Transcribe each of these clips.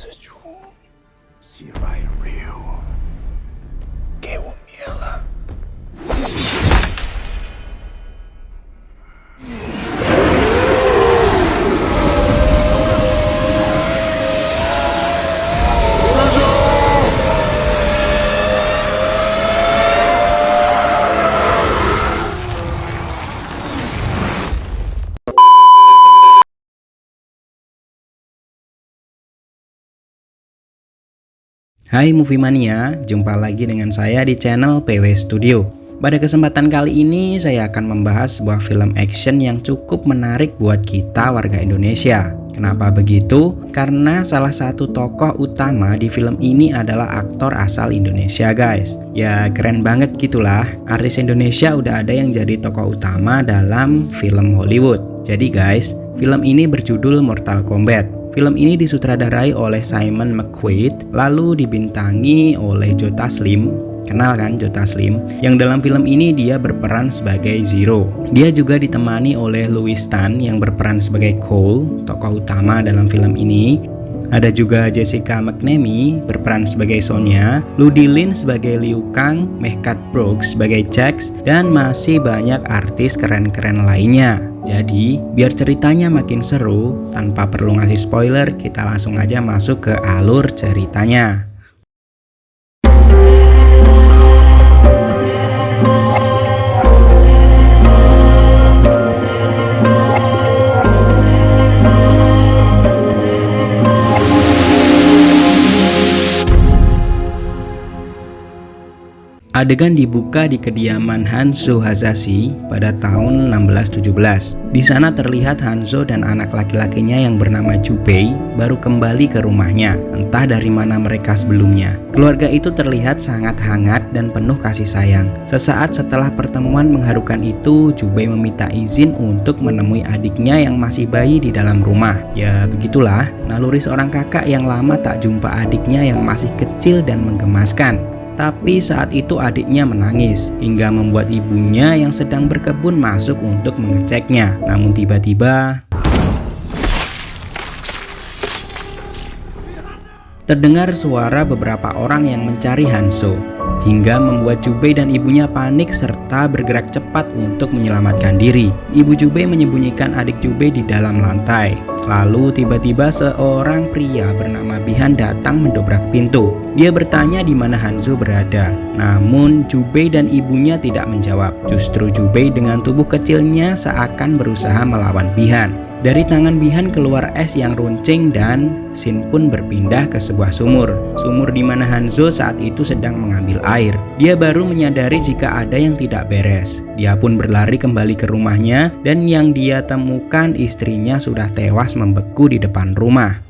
此处，希来Ryu给我灭了。Hai Movie Mania, jumpa lagi dengan saya di channel PW Studio. Pada kesempatan kali ini saya akan membahas sebuah film action yang cukup menarik buat kita warga Indonesia. Kenapa begitu? Karena salah satu tokoh utama di film ini adalah aktor asal Indonesia guys. Ya keren banget gitulah, artis Indonesia udah ada yang jadi tokoh utama dalam film Hollywood. Jadi guys, film ini berjudul Mortal Kombat. Film ini disutradarai oleh Simon McQuaid, lalu dibintangi oleh Joe Taslim. Kenal kan Joe Taslim? Yang dalam film ini dia berperan sebagai Zero. Dia juga ditemani oleh Louis Tan yang berperan sebagai Cole, tokoh utama dalam film ini. Ada juga Jessica McNamee berperan sebagai Sonya, Ludi Lin sebagai Liu Kang, Mehcad Brooks sebagai Jax, dan masih banyak artis keren-keren lainnya. Jadi, biar ceritanya makin seru, tanpa perlu ngasih spoiler, kita langsung aja masuk ke alur ceritanya. Adegan dibuka di kediaman Hanzo Hasashi pada tahun 1617. Di sana terlihat Hanzo dan anak laki-lakinya yang bernama Jubei baru kembali ke rumahnya, entah dari mana mereka sebelumnya. Keluarga itu terlihat sangat hangat dan penuh kasih sayang. Sesaat setelah pertemuan mengharukan itu, Jubei meminta izin untuk menemui adiknya yang masih bayi di dalam rumah. Ya begitulah, naluri seorang kakak yang lama tak jumpa adiknya yang masih kecil dan menggemaskan. Tapi saat itu adiknya menangis hingga membuat ibunya yang sedang berkebun masuk untuk mengeceknya. Namun tiba-tiba terdengar suara beberapa orang yang mencari Hanzo, hingga membuat Jubei dan ibunya panik serta bergerak cepat untuk menyelamatkan diri. Ibu Jubei menyembunyikan adik Jubei di dalam lantai. Lalu tiba-tiba seorang pria bernama Bihan datang mendobrak pintu. Dia bertanya di mana Hanzo berada. Namun Jubei dan ibunya tidak menjawab. Justru Jubei dengan tubuh kecilnya seakan berusaha melawan Bihan. Dari tangan Bihan keluar es yang runcing dan scene pun berpindah ke sebuah sumur. Sumur di mana Hanzo saat itu sedang mengambil air. Dia baru menyadari jika ada yang tidak beres. Dia pun berlari kembali ke rumahnya dan yang dia temukan istrinya sudah tewas membeku di depan rumah.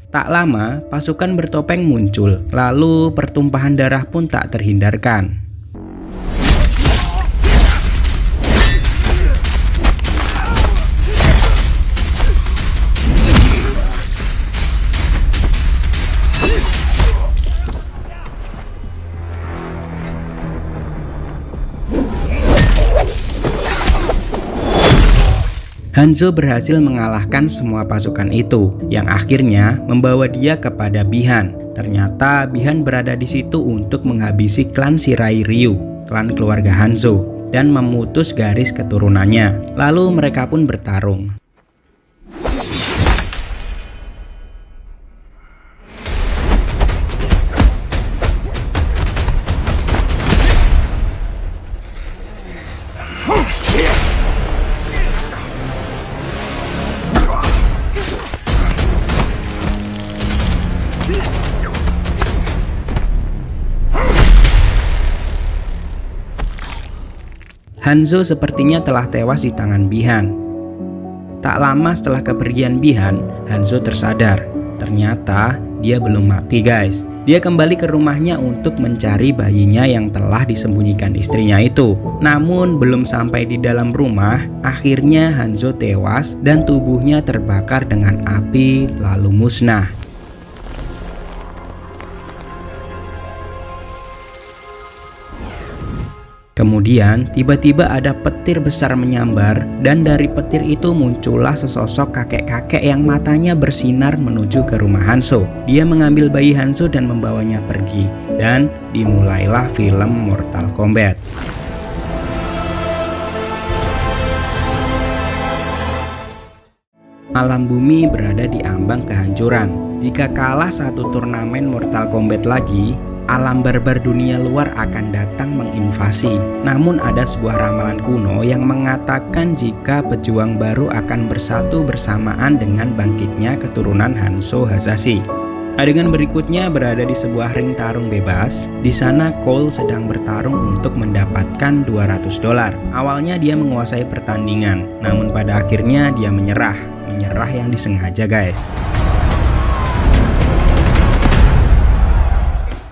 Tak lama, pasukan bertopeng muncul. Lalu pertumpahan darah pun tak terhindarkan. Hanzo berhasil mengalahkan semua pasukan itu, yang akhirnya membawa dia kepada Bihan. Ternyata Bihan berada di situ untuk menghabisi klan Shirai Ryu, klan keluarga Hanzo, dan memutus garis keturunannya. Lalu mereka pun bertarung. Hanzo sepertinya telah tewas di tangan Bihan. Tak lama setelah kepergian Bihan, Hanzo tersadar. Ternyata dia belum mati guys. Dia kembali ke rumahnya untuk mencari bayinya yang telah disembunyikan istrinya itu. Namun belum sampai di dalam rumah, akhirnya Hanzo tewas dan tubuhnya terbakar dengan api lalu musnah. Kemudian tiba-tiba ada petir besar menyambar dan dari petir itu muncullah sesosok kakek-kakek yang matanya bersinar menuju ke rumah Hanzo. Dia mengambil bayi Hanzo dan membawanya pergi dan dimulailah film Mortal Kombat. Alam bumi berada di ambang kehancuran. Jika kalah satu turnamen Mortal Kombat lagi, alam barbar dunia luar akan datang menginvasi. Namun ada sebuah ramalan kuno yang mengatakan jika pejuang baru akan bersatu bersamaan dengan bangkitnya keturunan Hanzo Hasashi. Adegan berikutnya berada di sebuah ring tarung bebas. Di sana Cole sedang bertarung untuk mendapatkan $200. Awalnya dia menguasai pertandingan, namun pada akhirnya dia menyerah yang disengaja, guys.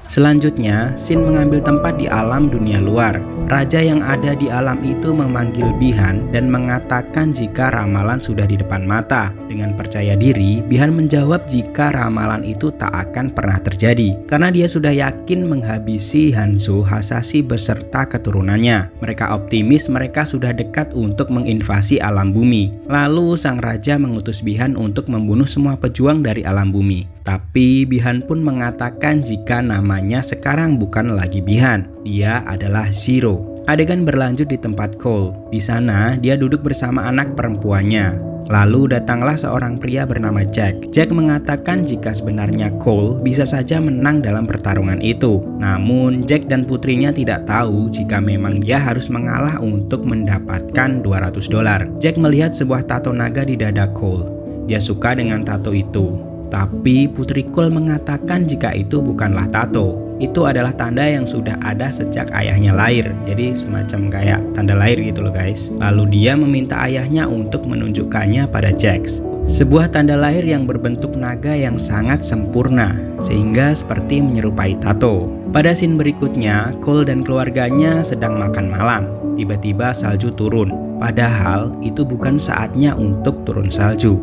Selanjutnya, Shin mengambil tempat di alam dunia luar. Raja yang ada di alam itu memanggil Bi-Han dan mengatakan jika ramalan sudah di depan mata. Dengan percaya diri, Bi-Han menjawab jika ramalan itu tak akan pernah terjadi karena dia sudah yakin menghabisi Hanzo Hasashi beserta keturunannya. Mereka optimis mereka sudah dekat untuk menginvasi alam bumi. Lalu sang raja mengutus Bi-Han untuk membunuh semua pejuang dari alam bumi. Tapi Bi-Han pun mengatakan jika namanya sekarang bukan lagi Bi-Han, dia adalah Zero. Adegan berlanjut di tempat Cole. Di sana dia duduk bersama anak perempuannya. Lalu datanglah seorang pria bernama Jack. Jack mengatakan jika sebenarnya Cole bisa saja menang dalam pertarungan itu. Namun Jack dan putrinya tidak tahu jika memang dia harus mengalah untuk mendapatkan $200. Jack melihat sebuah tato naga di dada Cole. Dia suka dengan tato itu. Tapi putri Cole mengatakan jika itu bukanlah tato. Itu adalah tanda yang sudah ada sejak ayahnya lahir. Jadi semacam kayak tanda lahir gitu loh, guys. Lalu dia meminta ayahnya untuk menunjukkannya pada Jax. Sebuah tanda lahir yang berbentuk naga yang sangat sempurna, sehingga seperti menyerupai tato. Pada scene berikutnya, Cole dan keluarganya sedang makan malam. Tiba-tiba salju turun. Padahal itu bukan saatnya untuk turun salju.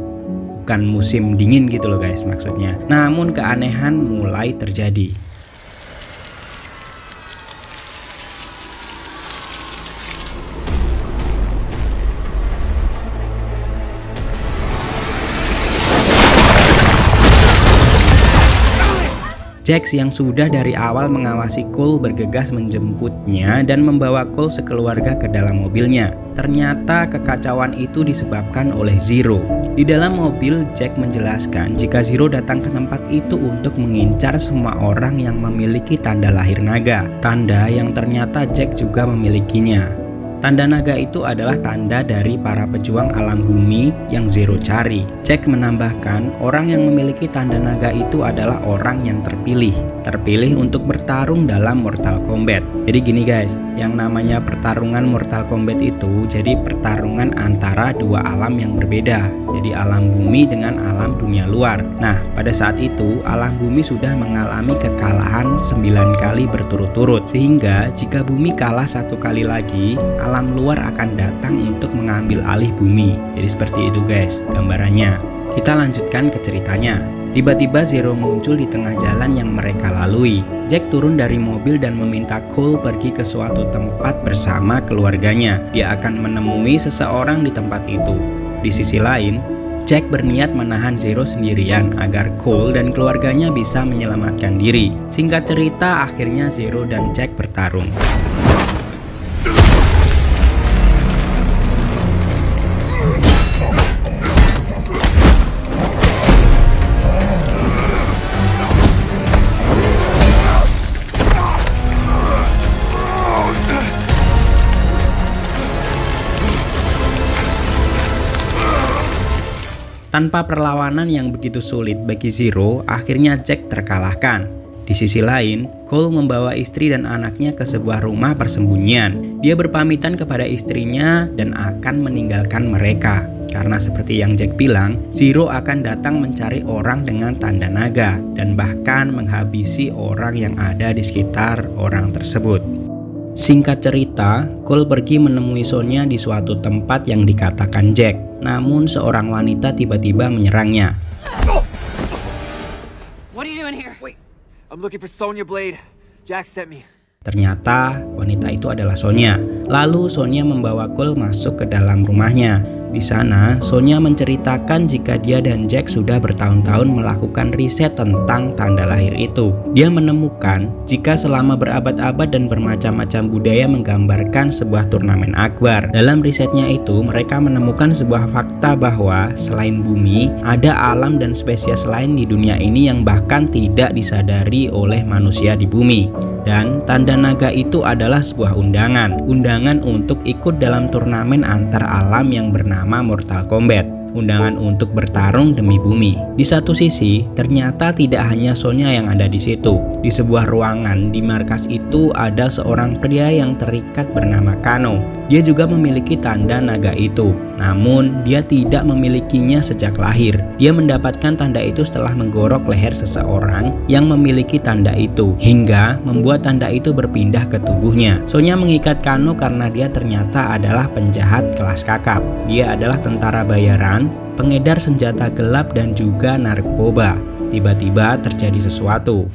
Bukan musim dingin gitu loh, guys, maksudnya. Namun keanehan mulai terjadi. Jax yang sudah dari awal mengawasi Cole bergegas menjemputnya dan membawa Cole sekeluarga ke dalam mobilnya. Ternyata kekacauan itu disebabkan oleh Zero. Di dalam mobil, Jack menjelaskan jika Zero datang ke tempat itu untuk mengincar semua orang yang memiliki tanda lahir naga. Tanda yang ternyata Jack juga memilikinya. Tanda naga itu adalah tanda dari para pejuang alam bumi yang Zero cari. Jack menambahkan, orang yang memiliki tanda naga itu adalah orang yang terpilih untuk bertarung dalam Mortal Kombat. Jadi gini guys, yang namanya pertarungan Mortal Kombat itu jadi pertarungan antara dua alam yang berbeda. Jadi alam bumi dengan alam dunia luar. Nah, pada saat itu alam bumi sudah mengalami kekalahan 9 kali berturut-turut. Sehingga jika bumi kalah 1 kali lagi, alam luar akan datang untuk mengambil alih bumi. Jadi seperti itu guys gambarannya. Kita lanjutkan ke ceritanya. Tiba-tiba Zero muncul di tengah jalan yang mereka lalui. Jack turun dari mobil dan meminta Cole pergi ke suatu tempat bersama keluarganya. Dia akan menemui seseorang di tempat itu. Di sisi lain, Jack berniat menahan Zero sendirian agar Cole dan keluarganya bisa menyelamatkan diri. Singkat cerita, akhirnya Zero dan Jack bertarung. Tanpa perlawanan yang begitu sulit bagi Zero, akhirnya Jack terkalahkan. Di sisi lain, Cole membawa istri dan anaknya ke sebuah rumah persembunyian. Dia berpamitan kepada istrinya dan akan meninggalkan mereka. Karena seperti yang Jack bilang, Zero akan datang mencari orang dengan tanda naga dan bahkan menghabisi orang yang ada di sekitar orang tersebut. Singkat cerita, Cole pergi menemui Sonya di suatu tempat yang dikatakan Jack. Namun seorang wanita tiba-tiba menyerangnya. What are you doing here? Wait, I'm looking for Sonya Blade. Jack sent me. Ternyata wanita itu adalah Sonya. Lalu Sonya membawa Cole masuk ke dalam rumahnya. Di sana, Sonya menceritakan jika dia dan Jack sudah bertahun-tahun melakukan riset tentang tanda lahir itu. Dia menemukan jika selama berabad-abad dan bermacam-macam budaya menggambarkan sebuah turnamen akbar. Dalam risetnya itu, mereka menemukan sebuah fakta bahwa selain bumi, ada alam dan spesies lain di dunia ini yang bahkan tidak disadari oleh manusia di bumi. Dan tanda naga itu adalah sebuah undangan untuk ikut dalam turnamen antar alam yang bernama Mortal Kombat. Undangan untuk bertarung demi bumi. Di satu sisi, ternyata tidak hanya Sonya yang ada di situ. Di sebuah ruangan di markas itu ada seorang pria yang terikat bernama Kano. Dia juga memiliki tanda naga itu. Namun, dia tidak memilikinya sejak lahir. Dia mendapatkan tanda itu setelah menggorok leher seseorang yang memiliki tanda itu, hingga membuat tanda itu berpindah ke tubuhnya. Sonya mengikat Kano karena dia ternyata adalah penjahat kelas kakap. Dia adalah tentara bayaran, pengedar senjata gelap dan juga narkoba. Tiba-tiba terjadi sesuatu.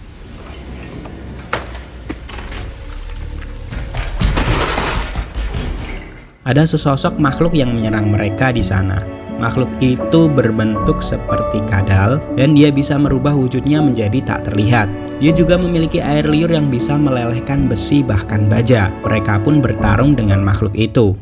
Ada sesosok makhluk yang menyerang mereka di sana. Makhluk itu berbentuk seperti kadal dan dia bisa merubah wujudnya menjadi tak terlihat. Dia juga memiliki air liur yang bisa melelehkan besi bahkan baja. Mereka pun bertarung dengan makhluk itu.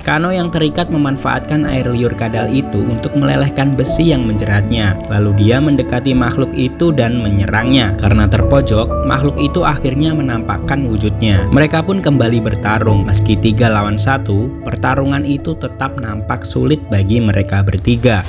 Kano yang terikat memanfaatkan air liur kadal itu untuk melelehkan besi yang menjeratnya. Lalu dia mendekati makhluk itu dan menyerangnya. Karena terpojok, makhluk itu akhirnya menampakkan wujudnya. Mereka pun kembali bertarung. Meski 3 lawan 1, pertarungan itu tetap nampak sulit bagi mereka bertiga.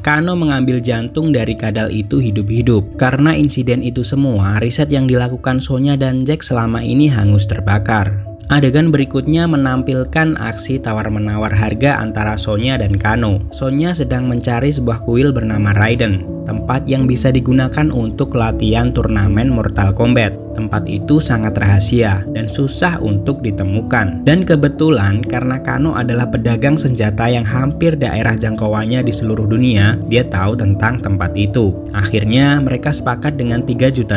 Kano mengambil jantung dari kadal itu hidup-hidup. Karena insiden itu semua, riset yang dilakukan Sonya dan Jack selama ini hangus terbakar. Adegan berikutnya menampilkan aksi tawar-menawar harga antara Sonya dan Kano. Sonya sedang mencari sebuah kuil bernama Raiden, tempat yang bisa digunakan untuk latihan turnamen Mortal Kombat. Tempat itu sangat rahasia dan susah untuk ditemukan. Dan kebetulan karena Kano adalah pedagang senjata yang hampir daerah jangkauannya di seluruh dunia, dia tahu tentang tempat itu. Akhirnya mereka sepakat dengan $3 juta.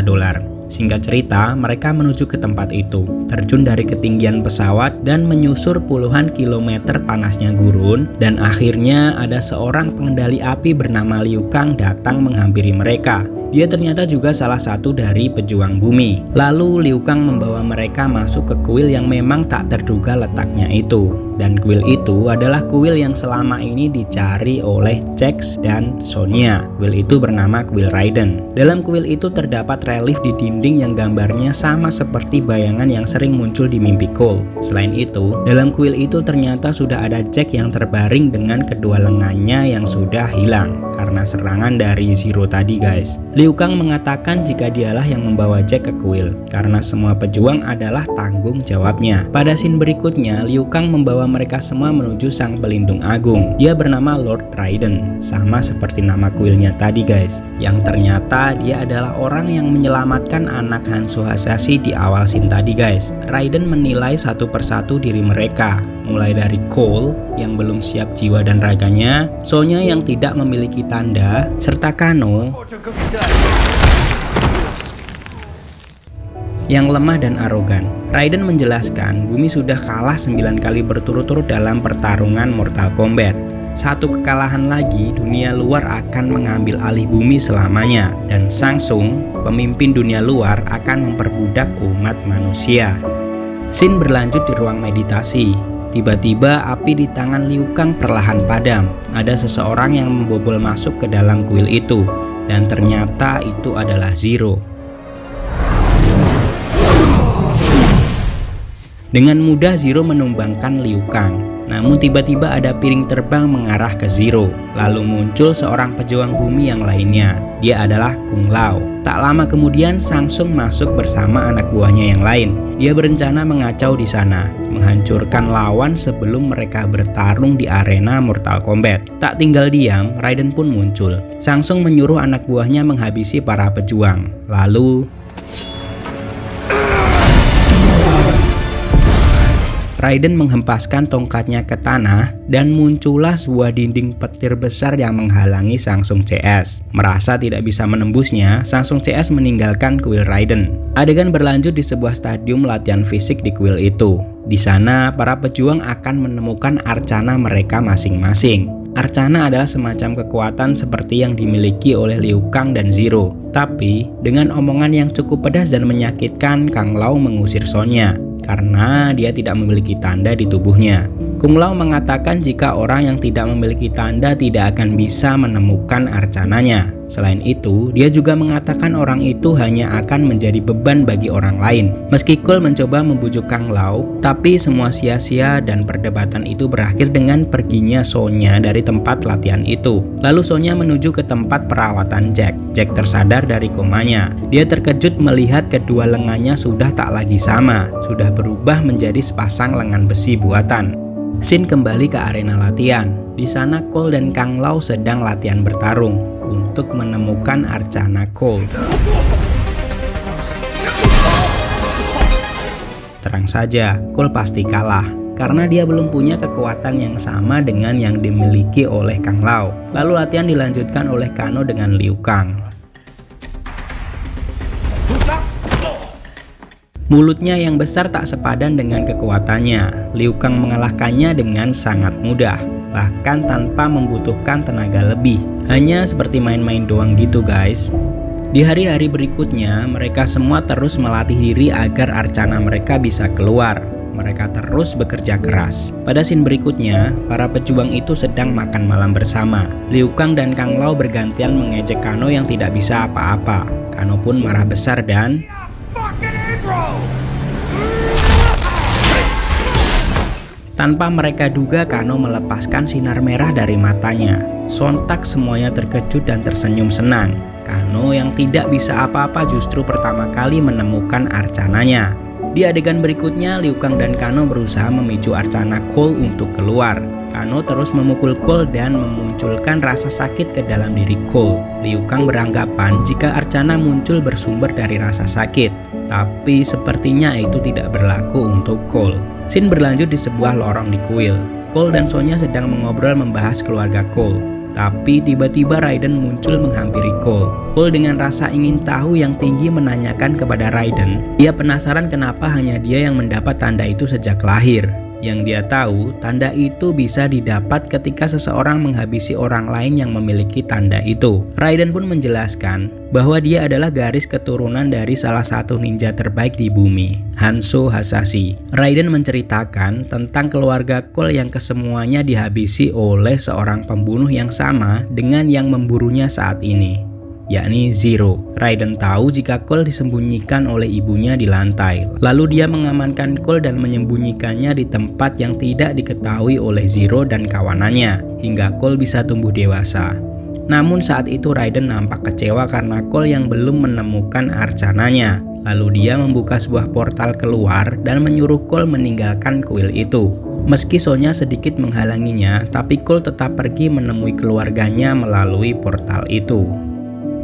Singkat cerita, mereka menuju ke tempat itu, terjun dari ketinggian pesawat dan menyusur puluhan kilometer panasnya gurun, dan akhirnya ada seorang pengendali api bernama Liu Kang datang menghampiri mereka. Dia ternyata juga salah satu dari pejuang bumi. Lalu Liu Kang membawa mereka masuk ke kuil yang memang tak terduga letaknya itu. Dan kuil itu adalah kuil yang selama ini dicari oleh Jack dan Sonya. Kuil itu bernama Kuil Raiden. Dalam kuil itu terdapat relief di dinding yang gambarnya sama seperti bayangan yang sering muncul di mimpi Cole. Selain itu, dalam kuil itu ternyata sudah ada Jack yang terbaring dengan kedua lengannya yang sudah hilang karena serangan dari Zero tadi, guys. Liu Kang mengatakan jika dialah yang membawa Jack ke kuil karena semua pejuang adalah tanggung jawabnya. Pada scene berikutnya, Liu Kang membawa mereka semua menuju sang pelindung agung. Dia bernama Lord Raiden, sama seperti nama kuilnya tadi, guys. Yang ternyata dia adalah orang yang menyelamatkan anak Hanzo Hasashi di awal scene tadi, guys. Raiden menilai satu persatu diri mereka, mulai dari Cole yang belum siap jiwa dan raganya, Sonya yang tidak memiliki tanda, serta Kano yang lemah dan arogan. Raiden menjelaskan bumi sudah kalah 9 kali berturut-turut dalam pertarungan Mortal Kombat. Satu kekalahan lagi, dunia luar akan mengambil alih bumi selamanya, dan Shang Tsung, pemimpin dunia luar, akan memperbudak umat manusia. Scene berlanjut di ruang meditasi. Tiba-tiba api di tangan Liu Kang perlahan padam. Ada seseorang yang membobol masuk ke dalam kuil itu, dan ternyata itu adalah Zero. Dengan mudah Zero menumbangkan Liu Kang. Namun tiba-tiba ada piring terbang mengarah ke Zero. Lalu muncul seorang pejuang bumi yang lainnya. Dia adalah Kung Lao. Tak lama kemudian Shang Tsung masuk bersama anak buahnya yang lain. Dia berencana mengacau di sana, menghancurkan lawan sebelum mereka bertarung di arena Mortal Kombat. Tak tinggal diam, Raiden pun muncul. Shang Tsung menyuruh anak buahnya menghabisi para pejuang. Lalu Raiden menghempaskan tongkatnya ke tanah dan muncullah sebuah dinding petir besar yang menghalangi Shang-Tsung CS. Merasa tidak bisa menembusnya, Shang-Tsung CS meninggalkan kuil Raiden. Adegan berlanjut di sebuah stadium latihan fisik di kuil itu. Di sana, para pejuang akan menemukan arcana mereka masing-masing. Arcana adalah semacam kekuatan seperti yang dimiliki oleh Liu Kang dan Zero. Tapi, dengan omongan yang cukup pedas dan menyakitkan, Kang Lao mengusir Sonya karena dia tidak memiliki tanda di tubuhnya. Kung Lao mengatakan jika orang yang tidak memiliki tanda tidak akan bisa menemukan arcananya. Selain itu, dia juga mengatakan orang itu hanya akan menjadi beban bagi orang lain. Meski Cole mencoba membujuk Kang Lao, tapi semua sia-sia dan perdebatan itu berakhir dengan perginya Sonya dari tempat latihan itu. Lalu Sonya menuju ke tempat perawatan Jack. Jack tersadar dari komanya. Dia terkejut melihat kedua lengannya sudah tak lagi sama, sudah berubah menjadi sepasang lengan besi buatan. Shin kembali ke arena latihan. Di sana Cole dan Kang Lao sedang latihan bertarung untuk menemukan arcana Cole. Terang saja, Cole pasti kalah karena dia belum punya kekuatan yang sama dengan yang dimiliki oleh Kang Lao. Lalu latihan dilanjutkan oleh Kano dengan Liu Kang. Mulutnya yang besar tak sepadan dengan kekuatannya. Liu Kang mengalahkannya dengan sangat mudah, bahkan tanpa membutuhkan tenaga lebih. Hanya seperti main-main doang gitu guys. Di hari-hari berikutnya, mereka semua terus melatih diri agar arcana mereka bisa keluar. Mereka terus bekerja keras. Pada scene berikutnya, para pejuang itu sedang makan malam bersama. Liu Kang dan Kang Lao bergantian mengejek Kano yang tidak bisa apa-apa. Kano pun marah besar dan tanpa mereka duga, Kano melepaskan sinar merah dari matanya. Sontak semuanya terkejut dan tersenyum senang. Kano yang tidak bisa apa-apa justru pertama kali menemukan arcananya. Di adegan berikutnya, Liu Kang dan Kano berusaha memicu arcana Cole untuk keluar. Kano terus memukul Cole dan memunculkan rasa sakit ke dalam diri Cole. Liu Kang beranggapan jika arcana muncul bersumber dari rasa sakit. Tapi sepertinya itu tidak berlaku untuk Cole. Scene berlanjut di sebuah lorong di kuil. Cole dan Sonya sedang mengobrol membahas keluarga Cole. Tapi tiba-tiba Raiden muncul menghampiri Cole. Cole dengan rasa ingin tahu yang tinggi menanyakan kepada Raiden. Dia penasaran kenapa hanya dia yang mendapat tanda itu sejak lahir. Yang dia tahu, tanda itu bisa didapat ketika seseorang menghabisi orang lain yang memiliki tanda itu. Raiden pun menjelaskan bahwa dia adalah garis keturunan dari salah satu ninja terbaik di bumi, Hanzo Hasashi. Raiden menceritakan tentang keluarga Cole yang kesemuanya dihabisi oleh seorang pembunuh yang sama dengan yang memburunya saat ini, yakni Zero. Raiden tahu jika Cole disembunyikan oleh ibunya di lantai. Lalu dia mengamankan Cole dan menyembunyikannya di tempat yang tidak diketahui oleh Zero dan kawanannya, hingga Cole bisa tumbuh dewasa. Namun saat itu Raiden nampak kecewa karena Cole yang belum menemukan arcananya. Lalu dia membuka sebuah portal keluar dan menyuruh Cole meninggalkan kuil itu. Meski Sonya sedikit menghalanginya, tapi Cole tetap pergi menemui keluarganya melalui portal itu.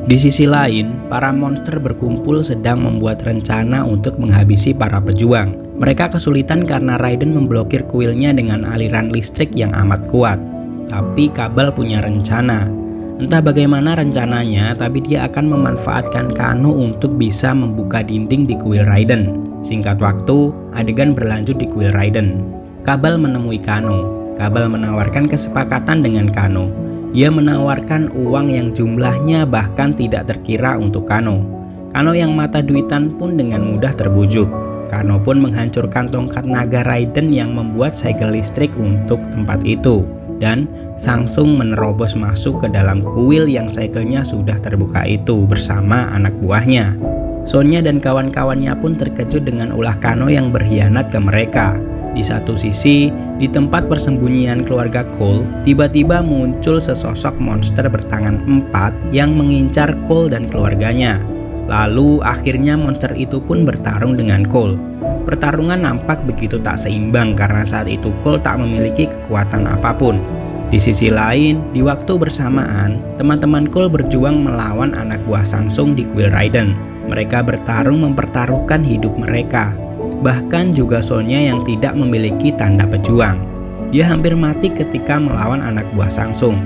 Di sisi lain, para monster berkumpul sedang membuat rencana untuk menghabisi para pejuang. Mereka kesulitan karena Raiden memblokir kuilnya dengan aliran listrik yang amat kuat. Tapi Kabal punya rencana. Entah bagaimana rencananya, tapi dia akan memanfaatkan Kano untuk bisa membuka dinding di kuil Raiden. Singkat waktu, adegan berlanjut di kuil Raiden. Kabal menemui Kano. Kabal menawarkan kesepakatan dengan Kano. Dia menawarkan uang yang jumlahnya bahkan tidak terkira untuk Kano. Kano yang mata duitan pun dengan mudah terbujuk. Kano pun menghancurkan tongkat naga Raiden yang membuat segel listrik untuk tempat itu. Dan Shang-Tsung menerobos masuk ke dalam kuil yang segelnya sudah terbuka itu bersama anak buahnya. Sonya dan kawan-kawannya pun terkejut dengan ulah Kano yang berkhianat ke mereka. Di satu sisi, di tempat persembunyian keluarga Cole, tiba-tiba muncul sesosok monster bertangan 4 yang mengincar Cole dan keluarganya. Lalu akhirnya monster itu pun bertarung dengan Cole. Pertarungan nampak begitu tak seimbang karena saat itu Cole tak memiliki kekuatan apapun. Di sisi lain, di waktu bersamaan, teman-teman Cole berjuang melawan anak buah Shang-Tsung di kuil Raiden. Mereka bertarung mempertaruhkan hidup mereka. bahkan juga Sonya yang tidak memiliki tanda pejuang. Dia hampir mati ketika melawan anak buah Sangsung.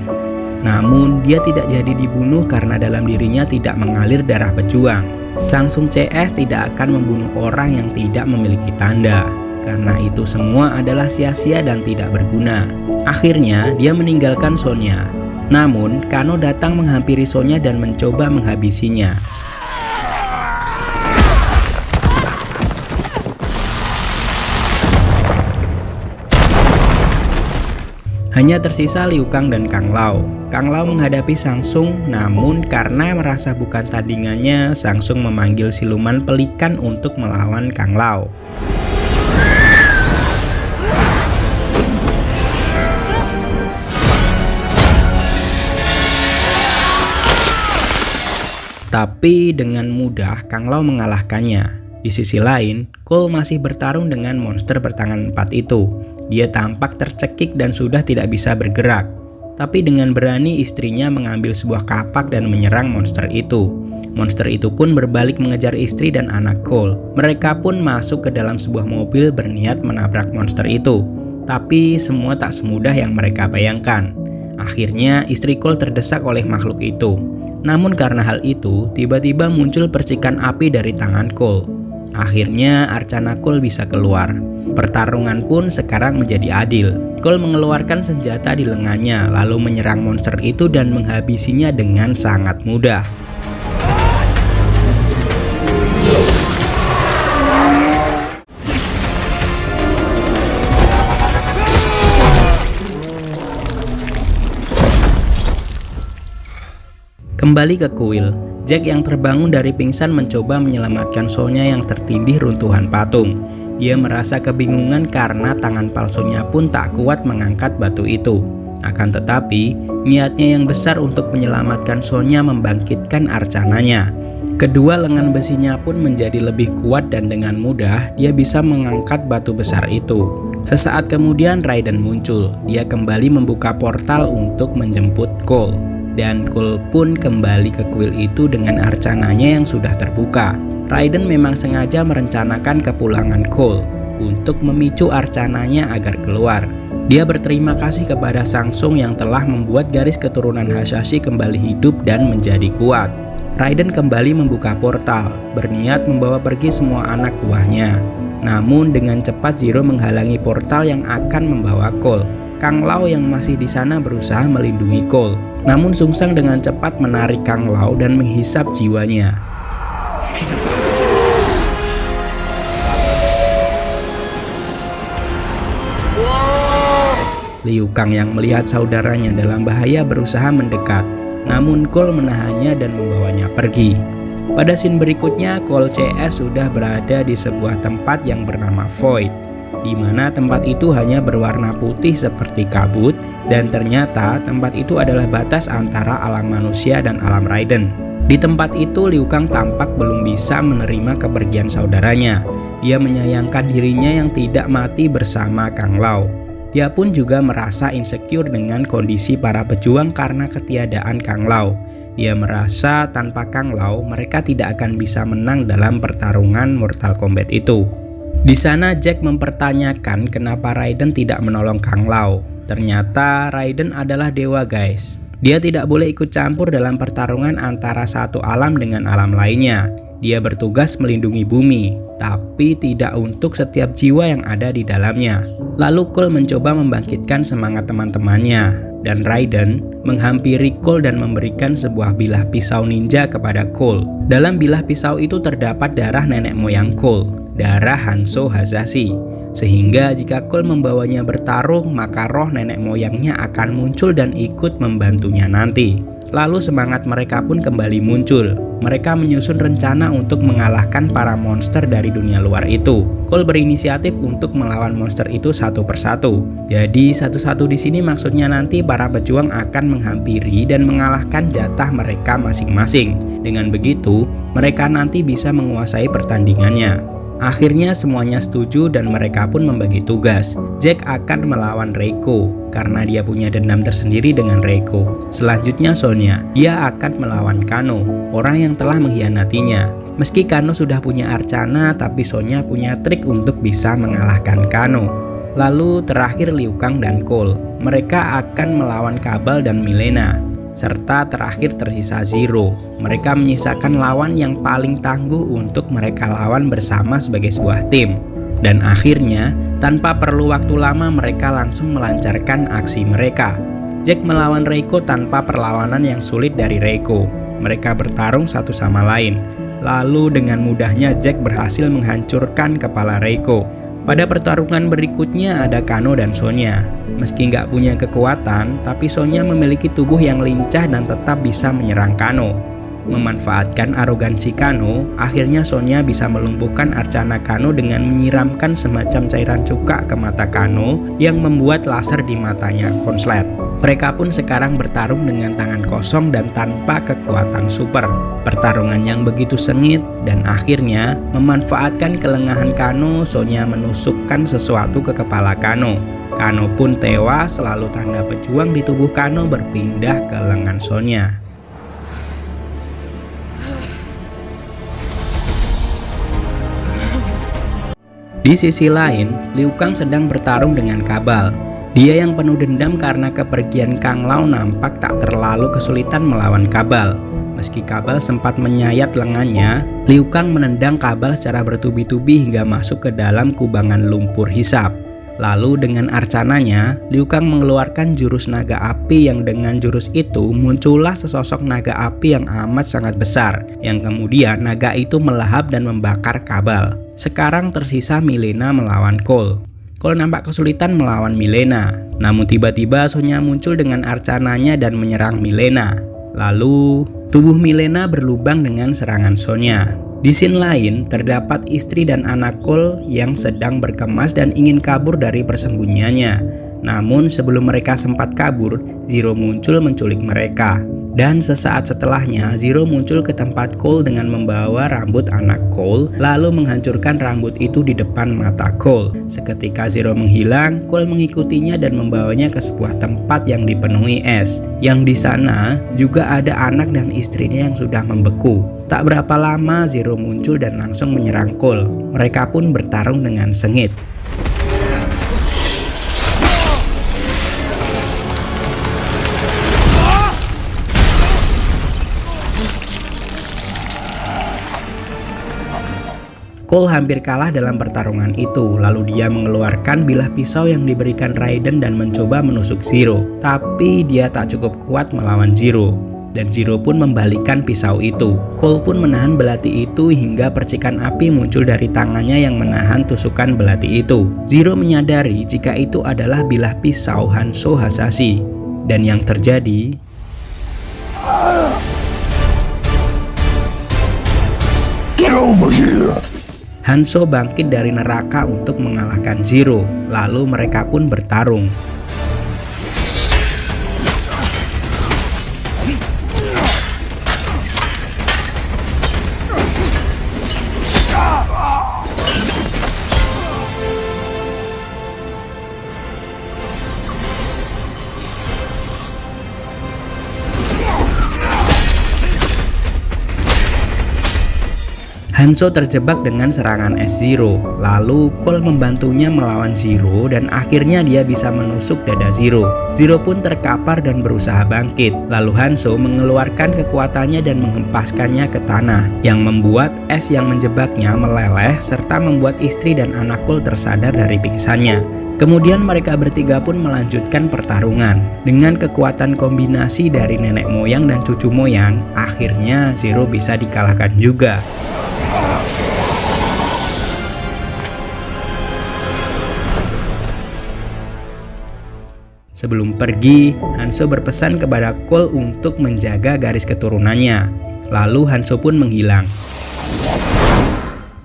Namun dia tidak jadi dibunuh karena dalam dirinya tidak mengalir darah pejuang. Sangsung CS tidak akan membunuh orang yang tidak memiliki tanda, karena itu semua adalah sia-sia dan tidak berguna. Akhirnya dia meninggalkan Sonya. Namun Kano datang menghampiri Sonya dan mencoba menghabisinya. Hanya tersisa Liu Kang dan Kang Lao. Kang Lao menghadapi Sangsung, namun karena merasa bukan tandingannya, Sangsung memanggil siluman pelikan untuk melawan Kang Lao. Tapi dengan mudah Kang Lao mengalahkannya. Di sisi lain, Cole masih bertarung dengan monster bertangan 4 itu. Dia tampak tercekik dan sudah tidak bisa bergerak. Tapi dengan berani istrinya mengambil sebuah kapak dan menyerang monster itu. Monster itu pun berbalik mengejar istri dan anak Cole. Mereka pun masuk ke dalam sebuah mobil berniat menabrak monster itu. Tapi semua tak semudah yang mereka bayangkan. Akhirnya istri Cole terdesak oleh makhluk itu. Namun karena hal itu, tiba-tiba muncul percikan api dari tangan Cole. Akhirnya Arcana Cole bisa keluar. Pertarungan pun sekarang menjadi adil. Cole mengeluarkan senjata di lengannya, lalu menyerang monster itu dan menghabisinya dengan sangat mudah. Kembali ke kuil, Jack yang terbangun dari pingsan mencoba menyelamatkan Sonya yang tertindih runtuhan patung. Dia merasa kebingungan karena tangan palsunya pun tak kuat mengangkat batu itu. Akan tetapi, niatnya yang besar untuk menyelamatkan Sonya membangkitkan arcananya. Kedua lengan besinya pun menjadi lebih kuat dan dengan mudah dia bisa mengangkat batu besar itu. Sesaat kemudian Raiden muncul. Dia kembali membuka portal untuk menjemput Cole. Dan Cole pun kembali ke kuil itu dengan arcananya yang sudah terbuka. Raiden memang sengaja merencanakan kepulangan Cole untuk memicu arcananya agar keluar. Dia berterima kasih kepada Sangsung yang telah membuat garis keturunan Hasashi kembali hidup dan menjadi kuat. Raiden kembali membuka portal, berniat membawa pergi semua anak buahnya. Namun dengan cepat Zero menghalangi portal yang akan membawa Cole. Kang Lao yang masih di sana berusaha melindungi Cole. Namun Sungsang dengan cepat menarik Kang Lao dan menghisap jiwanya. Liu Kang yang melihat saudaranya dalam bahaya berusaha mendekat. Namun Cole menahannya dan membawanya pergi. Pada scene berikutnya, Cole CS sudah berada di sebuah tempat yang bernama Void, di mana tempat itu hanya berwarna putih seperti kabut, dan ternyata tempat itu adalah batas antara alam manusia dan alam Raiden. Di tempat itu Liu Kang tampak belum bisa menerima kepergian saudaranya. Dia menyayangkan dirinya yang tidak mati bersama Kang Lao. Dia pun juga merasa insecure dengan kondisi para pejuang karena ketiadaan Kang Lao. Dia merasa tanpa Kang Lao mereka tidak akan bisa menang dalam pertarungan Mortal Kombat itu. Di sana Jack mempertanyakan kenapa Raiden tidak menolong Kang Lao. Ternyata Raiden adalah dewa guys. Dia tidak boleh ikut campur dalam pertarungan antara satu alam dengan alam lainnya. Dia bertugas melindungi bumi, tapi tidak untuk setiap jiwa yang ada di dalamnya. Lalu Cole mencoba membangkitkan semangat teman-temannya, dan Raiden menghampiri Cole dan memberikan sebuah bilah pisau ninja kepada Cole. Dalam bilah pisau itu terdapat darah nenek moyang Cole, darah Hanzo Hasashi. Sehingga jika Cole membawanya bertarung, maka roh nenek moyangnya akan muncul dan ikut membantunya nanti. Lalu semangat mereka pun kembali muncul. Mereka menyusun rencana untuk mengalahkan para monster dari dunia luar itu. Cole berinisiatif untuk melawan monster itu satu persatu. Jadi satu-satu di sini maksudnya nanti para pejuang akan menghampiri dan mengalahkan jatah mereka masing-masing. Dengan begitu, mereka nanti bisa menguasai pertandingannya. Akhirnya semuanya setuju dan mereka pun membagi tugas. Jack akan melawan Reiko karena dia punya dendam tersendiri dengan Reiko. Selanjutnya Sonya, dia akan melawan Kano, orang yang telah mengkhianatinya. Meski Kano sudah punya Archana, tapi Sonya punya trik untuk bisa mengalahkan Kano. Lalu terakhir Liu Kang dan Cole. Mereka akan melawan Kabal dan Mileena. Serta terakhir tersisa Zero. Mereka menyisakan lawan yang paling tangguh untuk mereka lawan bersama sebagai sebuah tim. Dan akhirnya, tanpa perlu waktu lama mereka langsung melancarkan aksi mereka. Jack melawan Reiko tanpa perlawanan yang sulit dari Reiko. Mereka bertarung satu sama lain. Lalu dengan mudahnya Jack berhasil menghancurkan kepala Reiko. Pada pertarungan berikutnya ada Kano dan Sonya. Meski nggak punya kekuatan, tapi Sonya memiliki tubuh yang lincah dan tetap bisa menyerang Kano. Memanfaatkan arogansi Kano, akhirnya Sonya bisa melumpuhkan Archana Kano dengan menyiramkan semacam cairan cuka ke mata Kano yang membuat laser di matanya konslet. Mereka pun sekarang bertarung dengan tangan kosong dan tanpa kekuatan super. Pertarungan yang begitu sengit dan akhirnya memanfaatkan kelengahan Kano, Sonya menusukkan sesuatu ke kepala Kano. Kano pun tewas, lalu tanda pejuang di tubuh Kano berpindah ke lengan Sonya. Di sisi lain, Liu Kang sedang bertarung dengan Kabal. Dia yang penuh dendam karena kepergian Kang Lao nampak tak terlalu kesulitan melawan Kabal. Meski Kabal sempat menyayat lengannya, Liu Kang menendang Kabal secara bertubi-tubi hingga masuk ke dalam kubangan lumpur hisap. Lalu dengan Arcananya, Liu Kang mengeluarkan jurus naga api yang dengan jurus itu muncullah sesosok naga api yang amat sangat besar, yang kemudian naga itu melahap dan membakar Kabal. Sekarang tersisa Mileena melawan Cole. Cole nampak kesulitan melawan Mileena, namun tiba-tiba Sonya muncul dengan Arcananya dan menyerang Mileena. Lalu, tubuh Mileena berlubang dengan serangan Sonya. Di scene lain, terdapat istri dan anak Cole yang sedang berkemas dan ingin kabur dari persembunyiannya. Namun sebelum mereka sempat kabur, Zero muncul menculik mereka. Dan sesaat setelahnya, Zero muncul ke tempat Cole dengan membawa rambut anak Cole, lalu menghancurkan rambut itu di depan mata Cole. Seketika Zero menghilang, Cole mengikutinya dan membawanya ke sebuah tempat yang dipenuhi es. Yang di sana juga ada anak dan istrinya yang sudah membeku. Tak berapa lama Zero muncul dan langsung menyerang Cole. Mereka pun bertarung dengan sengit. Cole hampir kalah dalam pertarungan itu, lalu dia mengeluarkan bilah pisau yang diberikan Raiden dan mencoba menusuk Zero. Tapi dia tak cukup kuat melawan Zero, dan Zero pun membalikan pisau itu. Cole pun menahan belati itu hingga percikan api muncul dari tangannya yang menahan tusukan belati itu. Zero menyadari jika itu adalah bilah pisau Hanzo Hasashi, dan yang terjadi... Get over here! Hanzo bangkit dari neraka untuk mengalahkan Zero, lalu mereka pun bertarung. Hanzo terjebak dengan serangan es Zero, lalu Cole membantunya melawan Zero dan akhirnya dia bisa menusuk dada Zero. Zero pun terkapar dan berusaha bangkit, lalu Hanzo mengeluarkan kekuatannya dan menghempaskannya ke tanah, yang membuat es yang menjebaknya meleleh serta membuat istri dan anak Cole tersadar dari pingsannya. Kemudian mereka bertiga pun melanjutkan pertarungan. Dengan kekuatan kombinasi dari nenek moyang dan cucu moyang, akhirnya Zero bisa dikalahkan juga. Sebelum pergi, Hanzo berpesan kepada Cole untuk menjaga garis keturunannya. Lalu Hanzo pun menghilang.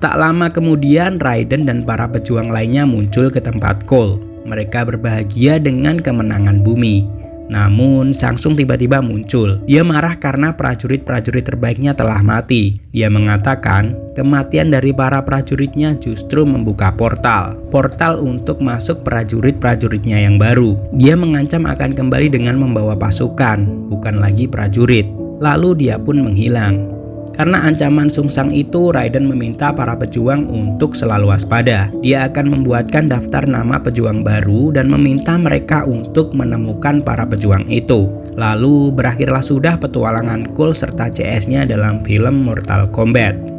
Tak lama kemudian, Raiden dan para pejuang lainnya muncul ke tempat Cole. Mereka berbahagia dengan kemenangan bumi. Namun, Sangsung tiba-tiba muncul. Dia marah karena prajurit-prajurit terbaiknya telah mati. Dia mengatakan, kematian dari para prajuritnya justru membuka portal. Portal untuk masuk prajurit-prajuritnya yang baru. Dia mengancam akan kembali dengan membawa pasukan, bukan lagi prajurit. Lalu dia pun menghilang. Karena ancaman sungsang itu, Raiden meminta para pejuang untuk selalu waspada. Dia akan membuatkan daftar nama pejuang baru dan meminta mereka untuk menemukan para pejuang itu. Lalu berakhirlah sudah petualangan Cole serta CS-nya dalam film Mortal Kombat.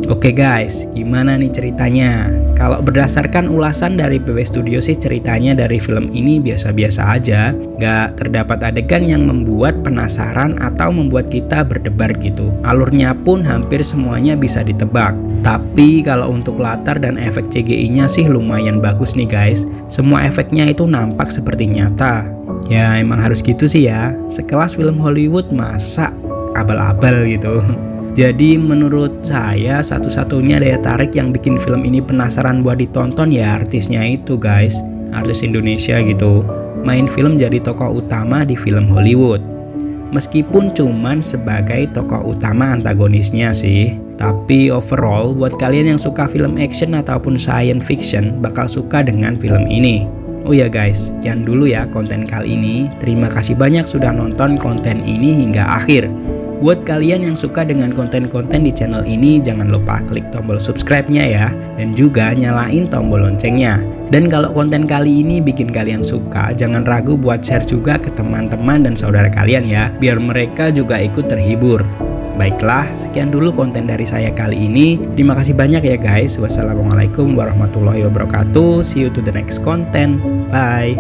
Oke guys, gimana nih ceritanya? Kalau berdasarkan ulasan dari PW Studio sih, ceritanya dari film ini biasa-biasa aja. Gak terdapat adegan yang membuat penasaran atau membuat kita berdebar gitu. Alurnya pun hampir semuanya bisa ditebak. Tapi kalau untuk latar dan efek CGI-nya sih lumayan bagus nih guys. Semua efeknya itu nampak seperti nyata. Ya emang harus gitu sih ya. Sekelas film Hollywood masa abal-abal gitu. Jadi menurut saya satu-satunya daya tarik yang bikin film ini penasaran buat ditonton ya artisnya itu guys. Artis Indonesia gitu. Main film jadi tokoh utama di film Hollywood. Meskipun cuman sebagai tokoh utama antagonisnya sih. Tapi overall buat kalian yang suka film action ataupun science fiction bakal suka dengan film ini. Oh ya guys, sekian dulu ya konten kali ini. Terima kasih banyak sudah nonton konten ini hingga akhir. Buat kalian yang suka dengan konten-konten di channel ini, jangan lupa klik tombol subscribe-nya ya. Dan juga nyalain tombol loncengnya. Dan kalau konten kali ini bikin kalian suka, jangan ragu buat share juga ke teman-teman dan saudara kalian ya. Biar mereka juga ikut terhibur. Baiklah, sekian dulu konten dari saya kali ini. Terima kasih banyak ya guys. Wassalamualaikum warahmatullahi wabarakatuh. See you to the next content. Bye.